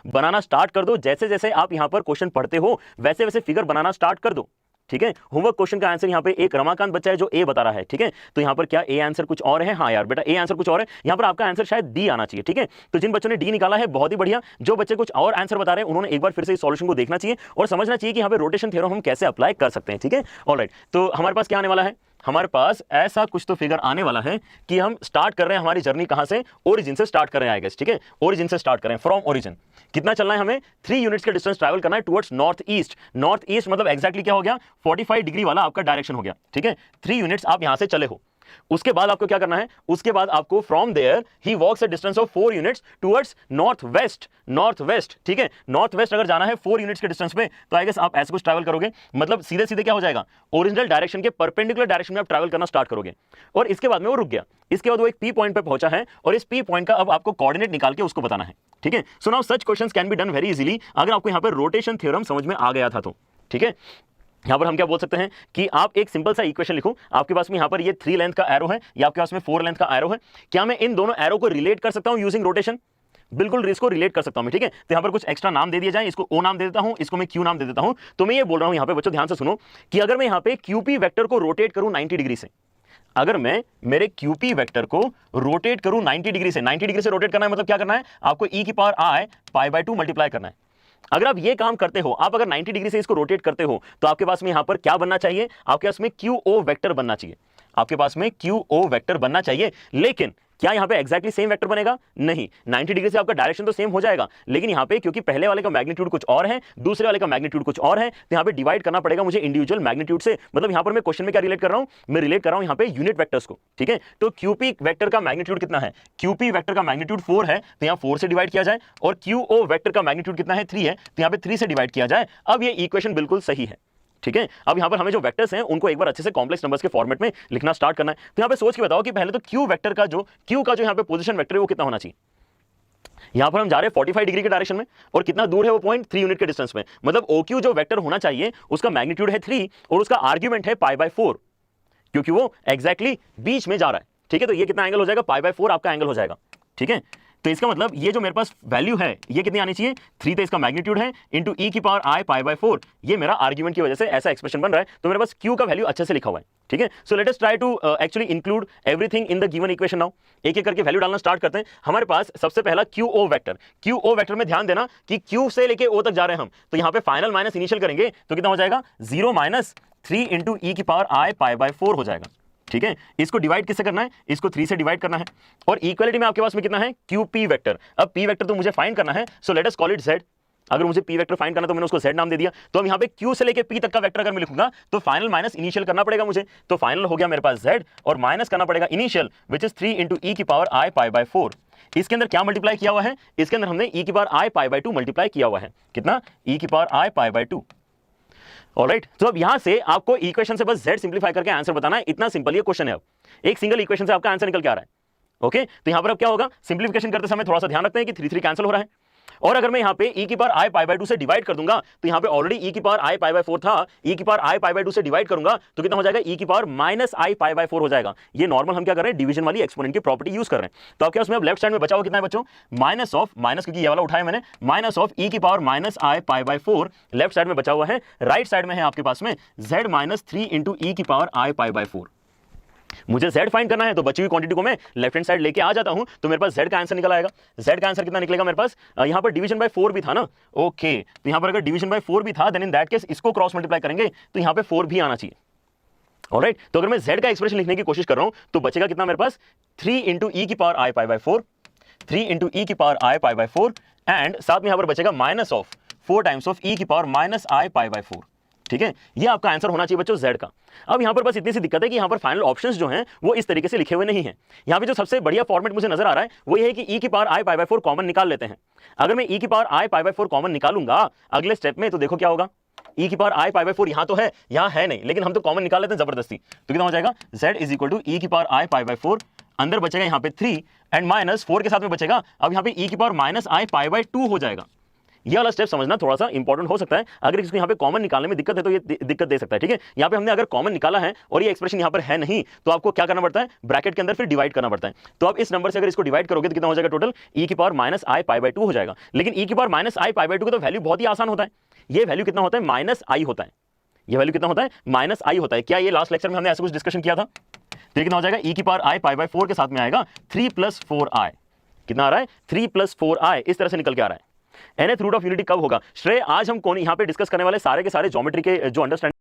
बनाना start कर दो। जैसे जैसे आप यहां पर क्वेश्चन पढ़ते हो वैसे वैसे फिगर बनाना स्टार्ट कर दो। ठीक है, होमवर्क क्वेश्चन का आंसर यहाँ पे एक रमाकांत बच्चा है जो ए बता रहा है। ठीक है, तो यहाँ पर क्या ए आंसर कुछ और है? हाँ यार बेटा, ए आंसर कुछ और है। यहाँ पर आपका आंसर शायद डी आना चाहिए। ठीक है, तो जिन बच्चों ने डी निकाला है बहुत ही बढ़िया। जो बच्चे कुछ और आंसर बता रहे हैं उन्होंने एक बार फिर से इस सॉल्यूशन को देखना चाहिए और समझना चाहिए कि यहाँ पे रोटेशन थ्योरम हम कैसे अप्लाई कर सकते हैं। ठीक है, ऑलराइट, तो हमारे पास क्या आने वाला है? हमारे पास ऐसा कुछ तो फिगर आने वाला है कि हम स्टार्ट कर रहे हैं हमारी जर्नी कहां से? ओरिजिन से स्टार्ट कर रहे हैं आई गेस। ठीक है, ओरिजिन से स्टार्ट करें, फ्रॉम ओरिजिन। कितना चलना है हमें? 3 यूनिट्स का डिस्टेंस ट्रैवल करना है towards north east. North east मतलब एक्जैक्टली क्या हो गया? 45 डिग्री वाला आपका डायरेक्शन हो गया। ठीक है, 3 यूनिट्स आप यहां से चले हो। उसके बाद आपको क्या करना है? उसके बाद आपको from there he walks a distance of 4 units towards north west. North west, ठीक है, नॉर्थ वेस्ट अगर जाना है 4 यूनिट्स के डिस्टेंस पे तो आई गेस आप ऐसे कुछ ट्रैवल करोगे। मतलब सीधे सीधे क्या हो जाएगा? ओरिजिनल डायरेक्शन के परपेंडिकुलर डायरेक्शन में आप ट्रैवल करना स्टार्ट करोगे। और इसके बाद में वो रुक गया। इसके बाद वो एक पी पॉइंट पे पहुंचा है और इस पी पॉइंट का अब आपको कोऑर्डिनेट निकाल के उसको बताना है। ठीक है, so now such questions can be done very easily अगर आपको यहां पर रोटेशन थ्योरम समझ में आ गया था तो। ठीक है, यहां पर हम क्या बोल सकते हैं कि आप एक सिंपल सा इक्वेशन लिखो। आपके पास में यहां पर ये 3 लेंथ का एरो है या आपके पास में 4 लेंथ का एरो है। क्या मैं इन दोनों एरो को रिलेट कर सकता हूं यूजिंग रोटेशन? बिल्कुल इसको रिलेट कर सकता हूं मैं। ठीक है, तो यहां पर कुछ एक्स्ट्रा नाम दे दिया जाए। इसको ओ नाम दे देता हूं, इसको मैं क्यू नाम दे देता हूं। तो मैं ये बोल रहा हूं यहां पे बच्चों ध्यान से सुनो कि अगर मैं यहां पे क्यूपी वेक्टर को रोटेट करूं 90 डिग्री से, अगर मैं मेरे क्यूपी वेक्टर को रोटेट करूं 90 डिग्री से, 90 डिग्री से रोटेट करना है मतलब क्या करना है? आपको e की पावर i π/2 मल्टीप्लाई करना है। अगर आप ये काम करते हो, आप अगर 90 डिग्री से इसको रोटेट करते हो तो आपके पास में यहां पर क्या बनना चाहिए? आपके पास में QO वेक्टर बनना चाहिए। आपके पास में QO वेक्टर बनना चाहिए। लेकिन क्या यहां पे एक्जैक्टली सेम वेक्टर बनेगा? नहीं, 90 डिग्री से आपका डायरेक्शन तो सेम हो जाएगा, लेकिन यहां पे क्योंकि पहले वाले का मैग्नीट्यूड कुछ और है, दूसरे वाले का मैग्नीट्यूड कुछ और है, तो यहां पे डिवाइड करना पड़ेगा मुझे इंडिविजुअल मैग्नीट्यूड से। मतलब यहां पर मैं क्वेश्चन में क्या रिलेट कर रहा हूं? मैं रिलेट कर रहा हूं यहां पे यूनिट वेक्टर्स को। ठीक है, तो QP वेक्टर का मैग्नीट्यूड कितना है? QP वेक्टर का मैग्नीट्यूड 4 है, तो यहां 4 से डिवाइड किया जाए। और QO वेक्टर का मैग्नीट्यूड कितना है? 3 है, तो यहां पे 3 से डिवाइड किया जाए। अब ये इक्वेशन बिल्कुल सही है। ठीक है, अब यहां पर हमें जो वेक्टर्स हैं उनको एक बार अच्छे से कॉम्प्लेक्स नंबर्स के फॉर्मेट में लिखना स्टार्ट करना है। तो यहां पे सोच के बताओ कि पहले तो क्यू वेक्टर का जो यहां पे पोजीशन वेक्टर है वो कितना होना चाहिए? यहां पर हम जा रहे हैं 45 डिग्री के डायरेक्शन में और कितना दूर है वो पॉइंट? 3 यूनिट के डिस्टेंस में। मतलब OQ जो वेक्टर होना चाहिए उसका मैग्नीट्यूड है 3 और उसका आर्ग्यूमेंट है π/4, क्योंकि वो एग्जैक्टली बीच में जा रहा है। ठीक है, तो ये कितना एंगल हो जाएगा? π/4 आपका एंगल हो जाएगा। ठीक है, तो इसका मतलब ये जो मेरे पास वैल्यू है ये कितनी आनी चाहिए? 3 तो इसका मैग्नीट्यूड है इंटू e की पावर i π/4। ये मेरा आर्ग्यूमेंट की वजह से ऐसा एक्सप्रेशन बन रहा है। तो मेरे पास q का वैल्यू अच्छे से लिखा हुआ है। ठीक है, so let us try to actually include everything in the given equation now. एक एक करके वैल्यू डालना स्टार्ट करते हैं। हमारे पास सबसे पहला QO वेक्टर में ध्यान देना कि Q से लेके O तक जा रहे हैं हम, तो यहां पे फाइनल माइनस इनिशियल करेंगे तो कितना हो जाएगा? 0 - 3 इंटू e की पावर i π/4 हो जाएगा। ठीक है, इसको डिवाइड किससे करना है? इसको 3 से डिवाइड करना है। और इक्वलिटी में आपके पास में कितना है? QP vector. अब P वेक्टर तो मुझे फाइंड करना है, so let us call it Z। अगर मुझे P वेक्टर फाइंड करना तो मैंने उसको Z नाम दे दिया। तो अब यहां पे Q से लेके P तक का वेक्टर अगर मैं लिखूंगा तो फाइनल माइनस इनिशियल करना पड़ेगा मुझे। तो फाइनल हो गया मेरे पास Z और माइनस करना पड़ेगा initial which is 3 into e की पावर i π/4। इसके अंदर क्या मल्टीप्लाई किया हुआ है? इसके अंदर हमने e की पावर i π/2 मल्टीप्लाई किया हुआ है। कितना? e की पावर i π/2। ऑलराइट, तो अब यहां से आपको इक्वेशन से बस Z सिंपलीफाई करके आंसर बताना है। इतना सिंपल ये क्वेश्चन है। अब एक सिंगल इक्वेशन से आपका आंसर निकल के आ रहा है। ओके, तो यहां पर अब क्या होगा? सिंपलीफिकेशन करते समय थोड़ा सा ध्यान रखते हैं कि 3 कैंसिल हो रहा है। और अगर मैं यहां पे e की पावर i π/2 से डिवाइड कर दूंगा तो यहां पे ऑलरेडी e की पावर i π/4 था, e की पावर i π/2 से डिवाइड करूंगा तो कितना हो जाएगा? e की पावर -i π/4 हो जाएगा। ये नॉर्मल हम क्या कर रहे हैं? डिवीजन वाली एक्सपोनेंट की प्रॉपर्टी यूज कर रहे हैं। तो आपके पास में अब लेफ्ट साइड में बचा हुआ कितना है बच्चों? माइनस क्योंकि ये वाला उठाया मैंने, -e की पावर -i π/4 लेफ्ट साइड में बचा हुआ है। राइट साइड में है आपके पास में z - 3 इंटू e की पावर i π/4। मुझे Z फाइंड करना है तो बची हुई क्वांटिटी को मैं लेफ्ट हैंड साइड लेके आ जाता हूं तो मेरे पास Z का आंसर निकल आएगा। Z का आंसर कितना निकलेगा मेरे पास? यहां पर डिवीजन बाय 4 भी था ना। ओके, तो यहां पर अगर डिवीजन बाय 4 भी था देन इन दैट केस इसको क्रॉस मल्टीप्लाई करेंगे तो यहां पे 4 भी आना चाहिए। ऑलराइट, तो अगर मैं Z का एक्सप्रेशन लिखने की कोशिश कर रहा हूं तो बचेगा कितना मेरे पास? 3 इंटू e की पावर i π/4, 3 इंटू e की पावर i π/4 एंड साथ में यहां पर बचेगा minus of 4 times of e की पावर -i π/4। ठीक है, ये आपका आंसर होना चाहिए बच्चों Z का। अब यहां पर बस इतनी सी दिक्कत है कि यहां पर फाइनल ऑप्शंस जो हैं वो इस तरीके से लिखे हुए नहीं हैं। यहां पे जो सबसे बढ़िया फॉर्मेट मुझे नजर आ रहा है वो ये है कि e की पावर i π/4 कॉमन निकाल लेते हैं। अगर मैं e की पावर i π/4 कॉमन निकालूंगा अगले स्टेप में तो देखो क्या होगा? e की पावर i π/4 यहां तो है, यहां है नहीं, लेकिन हम तो कॉमन निकाल लेते हैं जबरदस्ती। तो कितना हो जाएगा? Z = e की पावर i π/4, अंदर बचेगा यहां पे 3 एंड -4 के साथ में बचेगा अब यहां पे e की पावर -i π/2 हो जाएगा। ये वाला स्टेप समझना थोड़ा सा इंपॉर्टेंट हो सकता है। अगर किसी को यहाँ पे कॉमन निकालने में दिक्कत है तो ये दिक्कत दे सकता है, ठीक है। यहाँ पे हमने अगर कॉमन निकाला है और ये एक्सप्रेशन यहाँ पर है नहीं, तो आपको क्या करना पड़ता है, ब्रैकेट के अंदर फिर डिवाइड करना पड़ता है। तो अब इस नंबर से अगर इसको डिवाइड करोगे तो कितना हो जाएगा टोटल, e की power minus I pi by 2 हो जाएगा। लेकिन e की power minus I pi by 2 का तो वैल्यू बहुत ही आसान होता है, ये वैल्यू कितना होता है, माइनस आई होता है। ये वैल्यू कितना होता है, माइनस आई होता है। क्या ये लास्ट लेक्चर में हमने ऐसा कुछ डिस्कशन किया था? तो कितना हो जाएगा, e की पावर आई पाई बाई 4 के साथ में आएगा 3 + 4i। कितना आ रहा है, 3 + 4i, इस तरह से निकल के आ रहा है। nth रूट ऑफ यूनिटी कब होगा? श्रेय, आज हम कौन यहाँ पे डिस्कस करने वाले सारे के सारे ज्योमेट्री के जो अंडरस्टैंडिंग